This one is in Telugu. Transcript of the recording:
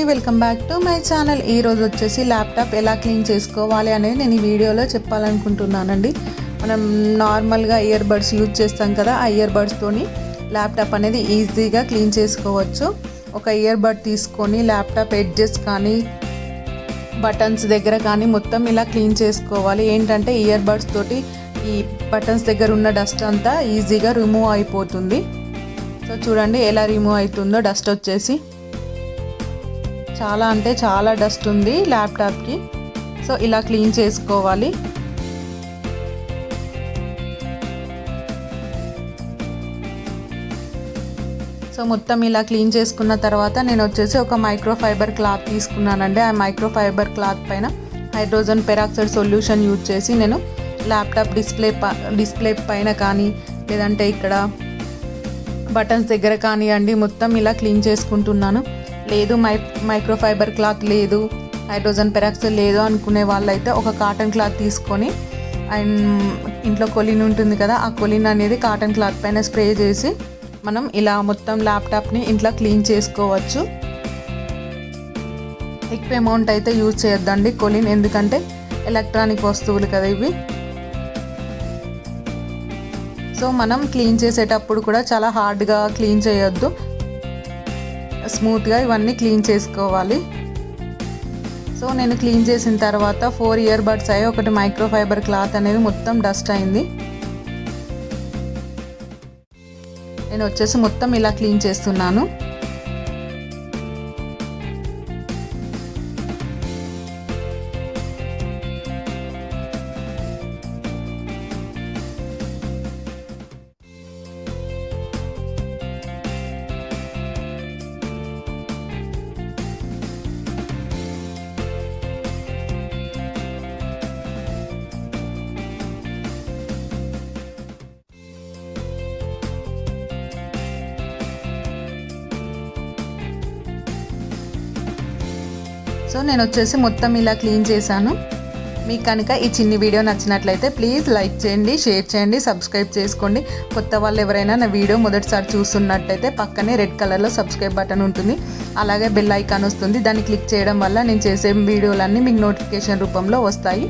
Welcome back to my channel. ఈరోజు వచ్చేసి ల్యాప్టాప్ ఎలా క్లీన్ చేసుకోవాలి అనేది నేను ఈ వీడియోలో చెప్పాలనుకుంటున్నానండి. మనం నార్మల్గా ఇయర్ బడ్స్ యూజ్ చేస్తాం కదా, ఆ ఇయర్ బడ్స్తోని ల్యాప్టాప్ అనేది ఈజీగా క్లీన్ చేసుకోవచ్చు. ఒక ఇయర్ బడ్ తీసుకొని ల్యాప్టాప్ ఎడ్జెస్ కానీ బటన్స్ దగ్గర కానీ మొత్తం ఇలా క్లీన్ చేసుకోవాలి. ఏంటంటే ఇయర్ బడ్స్ తోటి ఈ బటన్స్ దగ్గర ఉన్న డస్ట్ అంతా ఈజీగా రిమూవ్ అయిపోతుంది. సో చూడండి ఎలా రిమూవ్ అవుతుందో. డస్ట్ వచ్చేసి చాలా అంటే చాలా డస్ట్ ఉంది ల్యాప్టాప్కి. సో ఇలా క్లీన్ చేసుకోవాలి. సో మొత్తం ఇలా క్లీన్ చేసుకున్న తర్వాత నేను వచ్చేసి ఒక మైక్రోఫైబర్ క్లాత్ తీసుకున్నానండి. ఆ మైక్రోఫైబర్ క్లాత్ పైన హైడ్రోజన్ పెరాక్సైడ్ సొల్యూషన్ యూజ్ చేసి నేను ల్యాప్టాప్ డిస్ప్లే పైన కానీ లేదంటే ఇక్కడ బటన్స్ దగ్గర కానివ్వండి మొత్తం ఇలా క్లీన్ చేసుకుంటున్నాను. లేదు మైక్రోఫైబర్ క్లాత్ లేదు, హైడ్రోజన్ పెరాక్సైడ్ లేదు అనుకునే వాళ్ళైతే ఒక కాటన్ క్లాత్ తీసుకొని అండ్ ఇంట్లో కొలిన్ ఉంటుంది కదా, ఆ కొలిన్ అనేది కాటన్ క్లాత్ పైన స్ప్రే చేసి మనం ఇలా మొత్తం ల్యాప్టాప్ని ఇంట్లో క్లీన్ చేసుకోవచ్చు. ఎక్కువ అమౌంట్ అయితే యూజ్ చేయొద్దండి కొలిన్, ఎందుకంటే ఎలక్ట్రానిక్ వస్తువులు కదా ఇవి. సో మనం క్లీన్ చేసేటప్పుడు కూడా చాలా హార్డ్గా క్లీన్ చేయొద్దు, స్మూత్గా ఇవన్నీ క్లీన్ చేసుకోవాలి. సో నేను క్లీన్ చేసిన తర్వాత 4 ఇయర్ బడ్స్ అయ్యి ఒకటి మైక్రోఫైబర్ క్లాత్ అనేది మొత్తం డస్ట్ అయింది. నేను వచ్చేసి మొత్తం ఇలా క్లీన్ చేస్తున్నాను. సో నేను వచ్చేసి మొత్తం ఇలా క్లీన్ చేశాను. మీకు కనుక ఈ చిన్ని వీడియో నచ్చినట్లయితే ప్లీజ్ లైక్ చేయండి, షేర్ చేయండి, సబ్స్క్రైబ్ చేసుకోండి. కొత్త వాళ్ళు ఎవరైనా నా వీడియో మొదటిసారి చూస్తున్నట్టయితే పక్కనే రెడ్ కలర్లో సబ్స్క్రైబ్ బటన్ ఉంటుంది, అలాగే బెల్ ఐకాన్ వస్తుంది. దాన్ని క్లిక్ చేయడం వల్ల నేను చేసే వీడియోలన్నీ మీకు నోటిఫికేషన్ రూపంలో వస్తాయి.